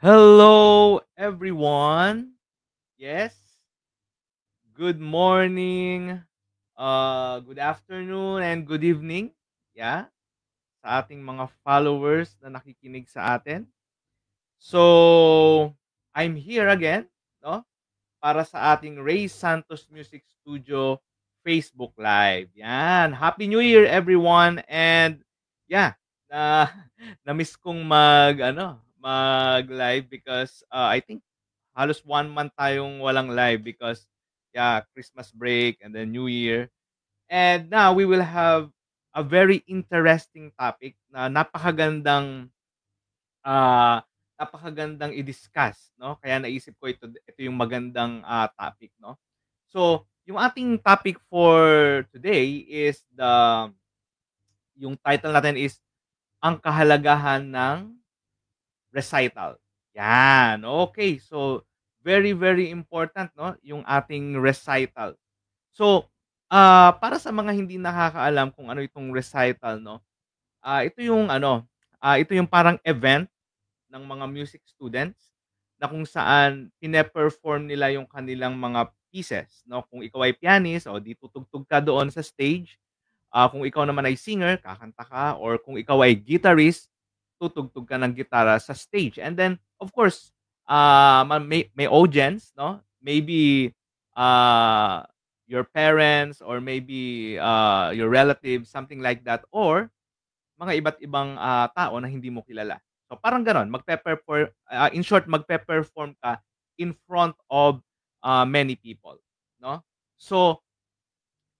Hello, everyone. Yes, good morning, good afternoon, and good evening. Yeah, sa ating mga followers na nakikinig sa atin. So, I'm here again, no, para sa ating Ray Santos Music Studio Facebook Live. Yan. Happy New Year, everyone. And yeah, na na-miss kong mag-live because I think halos 1 month tayong walang live because yeah, Christmas break and then New Year. And now we will have a very interesting topic na ah, napakagandang i-discuss, 'no? Kaya naisip ko ito yung magandang topic, 'no? So, yung ating topic for today is yung title natin is ang kahalagahan ng recital. Yan, okay. So, very, very important 'no, yung ating recital. So, para sa mga hindi nakakaalam kung ano itong recital 'no, ito yung ito yung parang event ng mga music students na kung saan pine-perform nila yung kanilang mga pieces 'no. Kung ikaw ay pianist, o 'di tutugtog ka doon sa stage. Kung ikaw naman ay singer, kakanta ka, or kung ikaw ay guitarist, tutugtog ka ng gitara sa stage. And then, of course, may audience, no? Maybe uh, your parents or maybe your relatives, something like that, or mga iba't ibang tao na hindi mo kilala. So parang gano'n, in short, magpe-perform ka in front of many people, no? So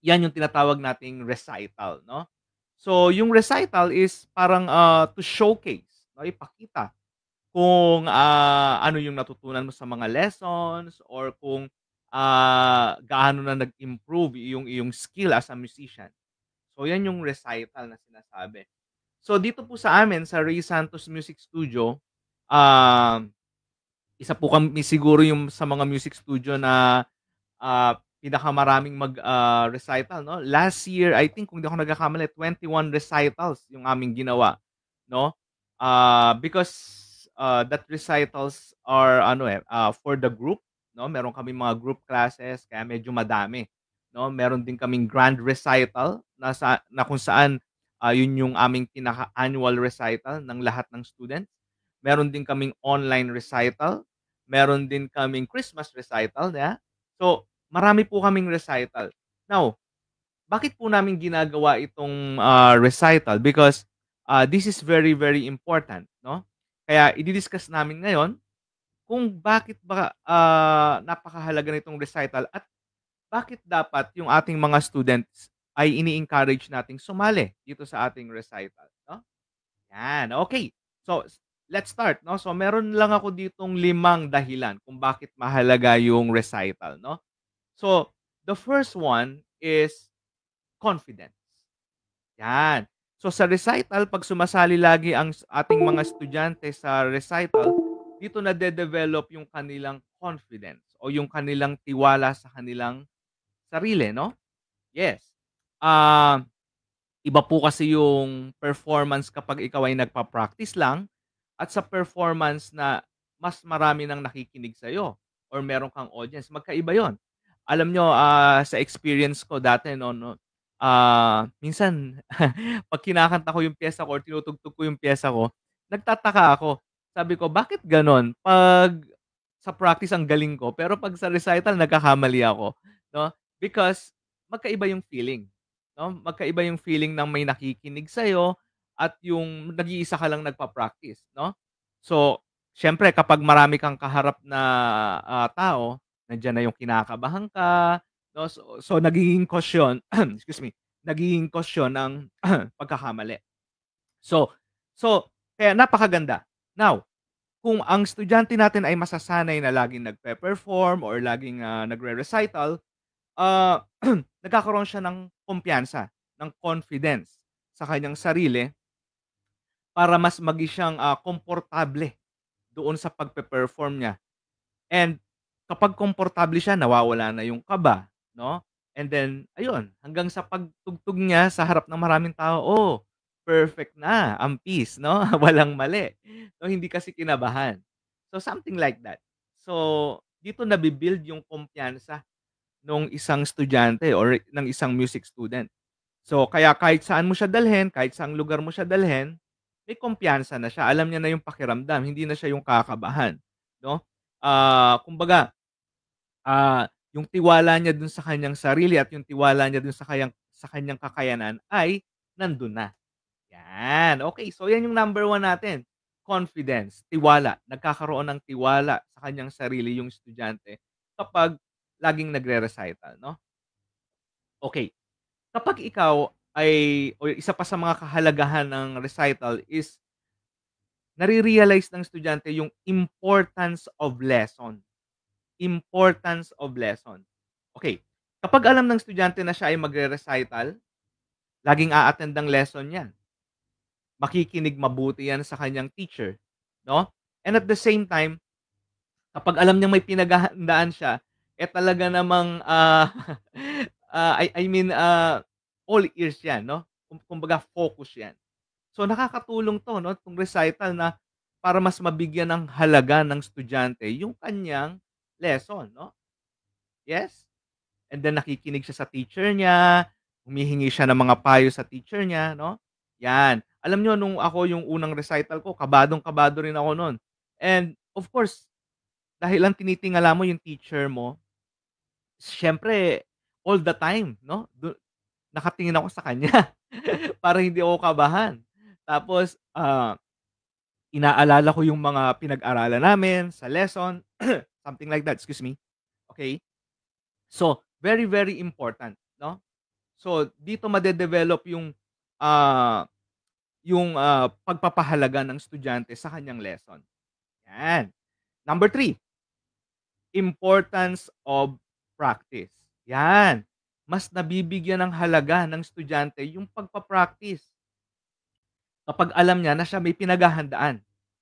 'yan yung tinatawag nating recital, 'no? So, yung recital is parang, to showcase, 'no, ipakita kung, ano yung natutunan mo sa mga lessons or kung, gaano na nag-improve yung iyong skill as a musician. So, 'yan yung recital na sinasabi. So, dito po sa amin sa Ray Santos Music Studio, um, isa po kami siguro yung sa mga music studio na pinakamaraming recital 'no. Last year, I think kung di ako nagkakamali, 21 recitals yung aming ginawa 'no. Because, that recitals are for the group 'no. Meron kaming mga group classes kaya medyo madami 'no. Meron din kaming grand recital na kung saan, yun yung aming pinaka-annual recital ng lahat ng students. Meron din kaming online recital, meron din kaming Christmas recital, yeah. So, marami po kaming recital. Now, bakit po namin ginagawa itong, recital? Because, this is very, very important, 'no? Kaya i-di-discuss namin ngayon kung bakit ba, napakahalaga nitong recital at bakit dapat yung ating mga students ay ini-encourage nating sumali dito sa ating recital, 'no? Yan, okay. So, let's start, 'no? So, meron lang ako ditong 5 dahilan kung bakit mahalaga yung recital, 'no? So, the first one is confidence. Yan. So, sa recital, 'pag sumasali lagi ang ating mga estudyante sa recital, dito nade-develop yung kanilang confidence o yung kanilang tiwala sa kanilang sarili, no? Yes. Ah, Iba po kasi yung performance kapag ikaw ay nagpa-practice lang at sa performance na mas marami ng nakikinig sa'yo or meron kang audience, magkaiba yon. Alam nyo, sa experience ko dati 'no, minsan 'pag kinakanta ko yung piyesa ko or tinutugtog ko yung piyesa ko, nagtataka ako. Sabi ko, "Bakit gano'n? 'Pag sa practice ang galing ko, pero 'pag sa recital nagkakamali ako." 'No? Because magkaiba yung feeling, 'no? Magkaiba yung feeling ng may nakikinig sa'yo at yung nag-iisa ka lang nagpa-practice, 'no? So, siyempre kapag marami kang kaharap na, tao, nandiyan na yung kinakabahan ka, 'no? So nagiging cause yun excuse me, nagiging cause yun ng pagkakamali. So so kaya napakaganda. Now, kung ang estudyante natin ay masasanay na laging nagpe-perform or laging, nagre-recital, ah, nagkakaroon siya ng kumpiyansa, ng confidence sa kanyang sarili para mas siyang, komportable doon sa pagpe-perform niya. And kapag komportable siya, nawawala na yung kaba, 'no? And then ayun, hanggang sa pagtugtog niya sa harap ng maraming tao, oh, perfect na ang piece, 'no? Walang mali. So, hindi kasi kinabahan. So, something like that. So, dito nabi-build yung kumpiyansa nung isang estudyante or ng isang music student. So, kaya kahit saan mo siya dalhin, kahit saang lugar mo siya dalhin, may kumpiyansa na siya. Alam niya na yung pakiramdam, hindi na siya yung kakabahan, 'no? Kumbaga, yung tiwala niya dun sa kanyang sarili at yung tiwala niya dun sa kanyang kakayanan ay nandun na. Yan, okey. So, yan yung number one natin, confidence, tiwala. Nagkakaroon ng tiwala sa kanyang sarili yung estudyante kapag laging nagre-recital, 'no? Okey. Kapag ikaw ay o isa pa sa mga kahalagahan ng recital is nare-realize ng estudyante yung importance of lesson, importance of lesson. Okey, kapag alam ng estudyante na siya ay magre-recital, laging a-attend ng lesson 'yan, makikinig mabuti 'yan sa kanyang teacher, 'no? And at the same time, kapag alam niyang may pinaghahandaan siya, eh, talaga namang, I mean, all ears 'yan, 'no? Kumbaga focus 'yan. So, nakakatulong 'to 'no, 'tong recital na para mas mabigyan ng halaga ng estudyante yung kanyang lesson 'no, yes? And then nakikinig siya sa teacher niya, humihingi siya ng mga payo sa teacher niya 'no, 'yan. Alam niyo nung ako yung unang recital ko kabadong-kabado rin ako nun. And of course, dahil lang tinitingala mo yung teacher mo, siyempre all the time 'no, nakatingin ako sa kanya para hindi ako kabahan. Tapos, inaalala ko yung mga pinag-aralan namin sa lesson, something like that, excuse me, okey? So, very, very important, 'no? So, dito made-develop yung pagpapahalaga ng estudyante sa kanyang lesson, 'yan. Number three, importance of practice, 'yan. Mas nabibigyan ng halaga ng estudyante yung pagpa-practice kapag alam niya na siya may pinaghahandaan.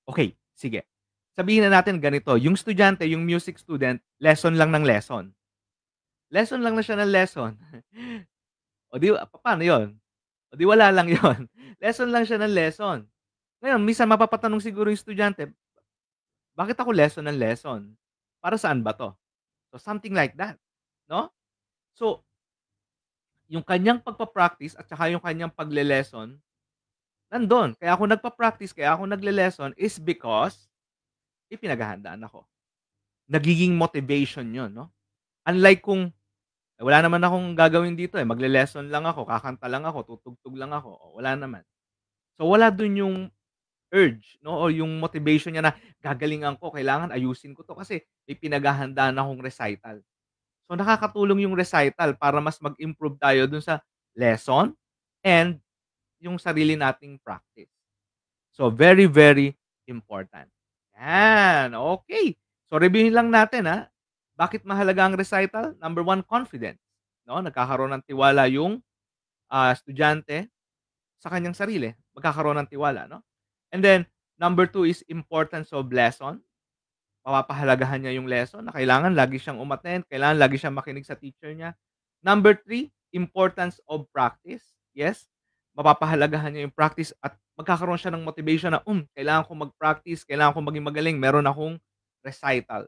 Okey, sige. Sabihin na natin ganito, yung estudyante, yung music student, lesson lang ng lesson. Lesson lang na siya ng lesson. O di papaano yun? O di wala lang yun. Lesson lang siya ng lesson. Ngayon minsan mapapatanong siguro yung estudyante, "Bakit ako lesson ng lesson? Para saan ba 'to?" So, something like that, 'no? So, yung kanyang pagpa-practice at saka yung kanyang pagle-lesson nandun. Kaya ako nagpa-practice, kaya ako nagle-lesson is because may pinaghahandaan ako. Nagiging motivation yun 'no? Unlike kung wala naman akong gagawin dito, eh, magle-lesson lang ako, kakanta lang ako, tutugtog lang ako, o wala naman. So, wala dun yung urge 'no o yung motivation niya na gagalingan ko, kailangan ayusin ko 'to kasi may pinaghahandaan akong recital. So, nakakatulong yung recital para mas mag-improve tayo dun sa lesson and yung sarili nating practice. So, very, very important. Yan, okey. So, reviewin lang natin, bakit mahalaga ang recital? Number one, confidence, 'no? Nagkakaroon ng tiwala yung, estudyante sa kanyang sarili, magkakaroon ng tiwala, 'no? And then, number two is importance of lesson. Mapapahalagahan niya yung lesson na kailangan lagi siyang umattend, kailangan lagi siyang makinig sa teacher niya. Number three, importance of practice. Yes, mapapahalagahan niya yung practice at magkakaroon siya ng motivation na, kailangan kong mag-practice, kailangan kong maging magaling, meron akong recital,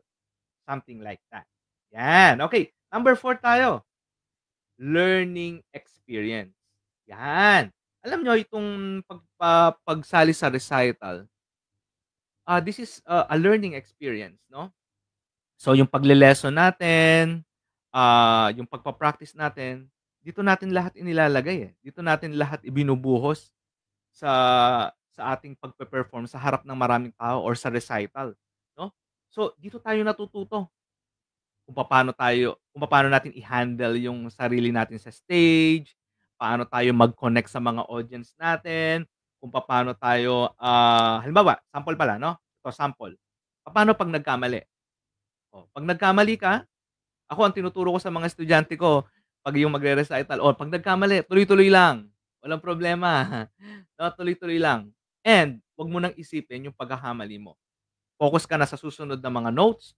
something like that. Yan, okey. Number four tayo, learning experience. Yan. Alam niyo itong pagsali sa recital, this is a learning experience, 'no? So, yung pagle-lesson natin, yung pagpa-practice natin, dito natin lahat inilalagay, eh. Dito natin lahat ibinubuhos sa ating pagpe-perform sa harap ng maraming tao or sa recital, 'no? So, dito tayo natututo kung papaano natin i-handle yung sarili natin sa stage, paano tayo mag-connect sa mga audience natin, kung papaano tayo, halimbawa, sample pala 'no, ito sample. Papaano 'pag nagkamali? Oh, 'pag nagkamali ka, ako ang tinuturo ko sa mga estudyante ko 'pag yung magre-recital, "Oh, 'pag nagkamali tuloy-tuloy lang, walang problema, 'no, tuloy-tuloy lang." And 'wag mo nang isipin yung pagkakamali mo. Focus ka na sa susunod na mga notes,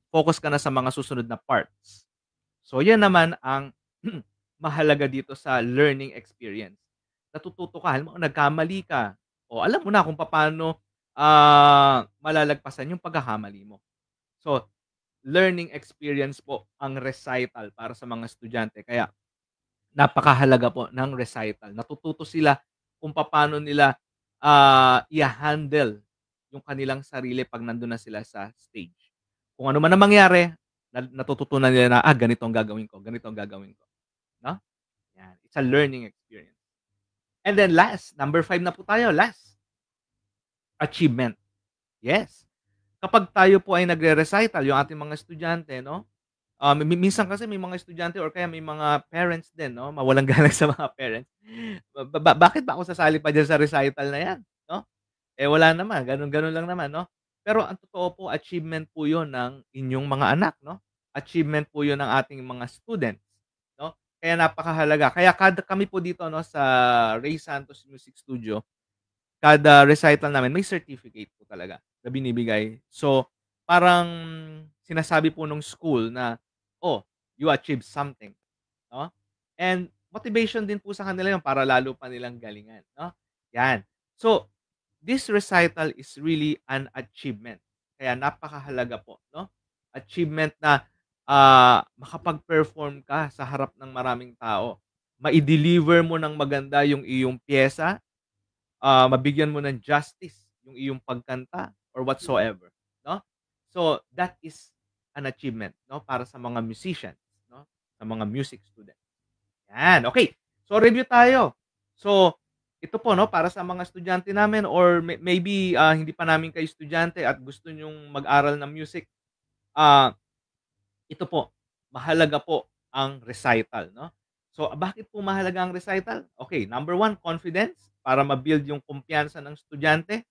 focus ka na sa mga susunod na parts. So, yan naman ang mahalaga dito sa learning experience. Natututo ka, halimbawa nagkamali ka, o alam mo na kung papaano, malalagpasan yung pagkakamali mo. So, learning experience po ang recital para sa mga estudyante kaya napakahalaga po ng recital. Natututo sila kung paano nila, i-ha-handle yung kanilang sarili 'pag nandun na sila sa stage. Kung ano man ang mangyari, natututunan nila na, ganito ang gagawin ko, ganito ang gagawin ko, 'no? Yan, it's a learning experience. And then last, number 5 na po tayo, last, achievement. Yes, kapag tayo po ay nagre-recital, yung ating mga estudyante 'no, minsan kasi may mga estudyante or kaya may mga parents din 'no, mawalang galang sa mga parents. Bakit ba ako sasali pa diyan sa recital na 'yan, 'no? Eh, wala naman, gano'n-gano'n lang naman 'no. Pero ang totoo po, achievement po 'yun ng inyong mga anak 'no, achievement po 'yun ng ating mga students 'no. Kaya napakahalaga, kaya kami po dito 'no sa Ray Santos Music Studio, kada recital namin may certificate po talaga na binibigay. So, parang sinasabi po nung school na, "Oh, you achieved something." 'No? And motivation din po sa kanila 'yun para lalo pa nilang galingan 'no, 'yan. So, this recital is really an achievement. Kaya napakahalaga po 'no, achievement na, makapag-perform ka sa harap ng maraming tao. Mai-deliver mo ng maganda yung iyong piyesa, mabigyan mo ng justice yung iyong pagkanta or whatsoever, 'no? So, that is an achievement 'no, para sa mga musicians 'no, sa mga music students. Yan, okay. So, review tayo. So, ito po 'no, para sa mga estudyante namin or maybe, hindi pa namin kayo estudyante at gusto niyong mag-aral ng music, ah, ito po, mahalaga po ang recital 'no. So, bakit po mahalaga ang recital? Okay, number one, confidence para ma-build yung kumpiyansa ng estudyante.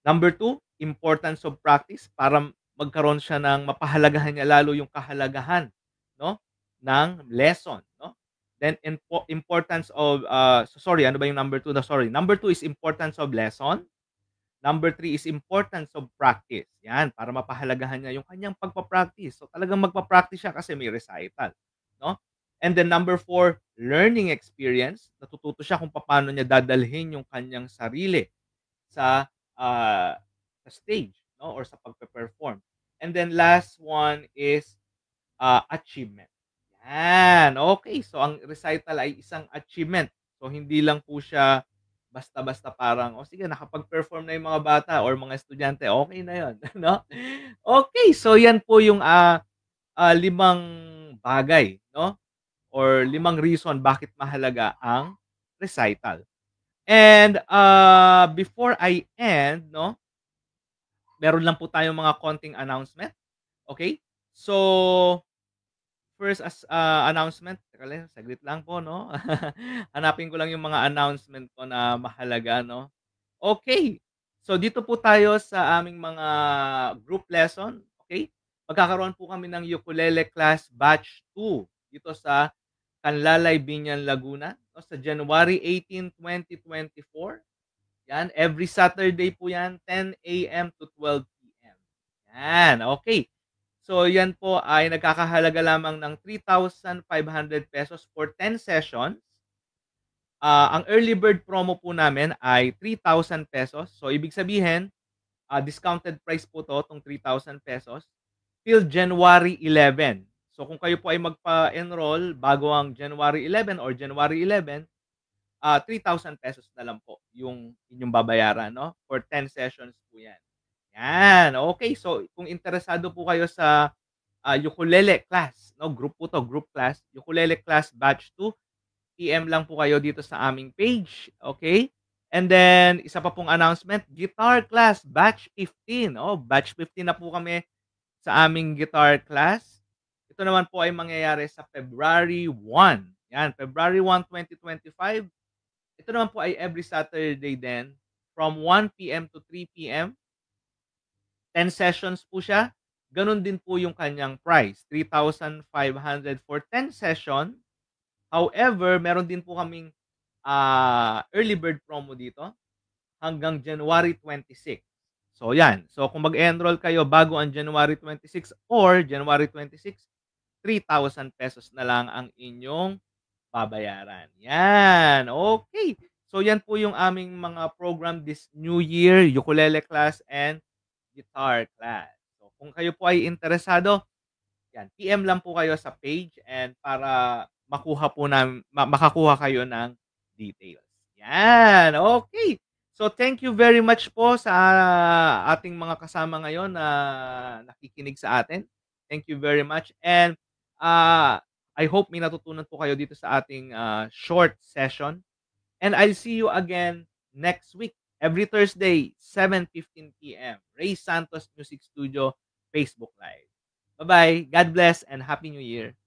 Number two, importance of practice para magkaroon siya ng mapahalagahan niya lalo yung kahalagahan 'no, ng lesson 'no. Then importance of, sorry, ano ba yung number two na sorry, number two is importance of lesson. Number three is importance of practice. Yan, para mapahalagahan niya yung kanyang pagpa-practice. So, talagang magpa-practice siya kasi may recital 'no. And then number four, learning experience. Natututo siya kung paano niya dadalhin yung kanyang sarili sa, sa stage 'no or sa pagpe-perform. And then last one is, achievement. Yan, okay. So ang recital ay isang achievement. So hindi lang po siya basta-basta parang, "O sige, nakapag-perform na yung mga bata or mga estudyante, okay na yun." 'No? Okay, so yan po yung, 5 bagay 'no or 5 reason bakit mahalaga ang recital. And, before I end 'no, meron lang po tayong mga konting announcement, okay. So, first announcement, teka lang saglit lang po 'no. Hanapin ko lang yung mga announcement ko na mahalaga 'no. Okay, so dito po tayo sa aming mga group lesson, okay. Magkakaroon po kami ng ukulele class batch 2 dito sa Canlalay, Biñan, Laguna 'no, sa January 18, 2024. Yan, every Saturday po yan, 10 AM to 12 PM. Yan, okay. So, yan po ay nagkakahalaga lamang ng 3,500 pesos for 10 sessions. Ang early bird promo po namin ay 3,000 pesos. So, ibig sabihin, discounted price po to, tong 3,000 pesos, till January 11. So, kung kayo po ay magpa-enroll bago ang January 11 or January 11, 3,000 pesos na lang po yung inyong babayaran 'no, for 10 sessions po 'yan. Yan, okay. So, kung interesado po kayo sa, ukulele class 'no, group po 'to, group class, ukulele class batch 2, PM lang po kayo dito sa aming page, okay. And then isa pa pong announcement, guitar class batch 15, batch 15 na po kami sa aming guitar class. Ito naman po ay mangyayari sa February 1, yan, February 1, 2025. Ito naman po ay every Saturday din from 1 PM to 3 PM. 10 sessions po siya. Gano'n din po yung kanyang price, 3,500 for 10 session. However, meron din po kaming, early bird promo dito hanggang January 26. So 'yan. So kung mag-enroll kayo bago ang January 26 or January 26, 3,000 pesos na lang ang inyong babayaran. Yan, okay. So yan po yung aming mga program this new year, ukulele class and guitar class. So kung kayo po ay interesado, yan, PM lang po kayo sa page and para makuha po makakuha kayo ng details. Yan, okay. So thank you very much po sa ating mga kasama ngayon na nakikinig sa atin. Thank you very much and I hope may natutunan po kayo dito sa ating short session. And I'll see you again next week, every Thursday, 7:15 p.m. Ray Santos Music Studio, Facebook Live. Bye-bye. God bless and Happy New Year.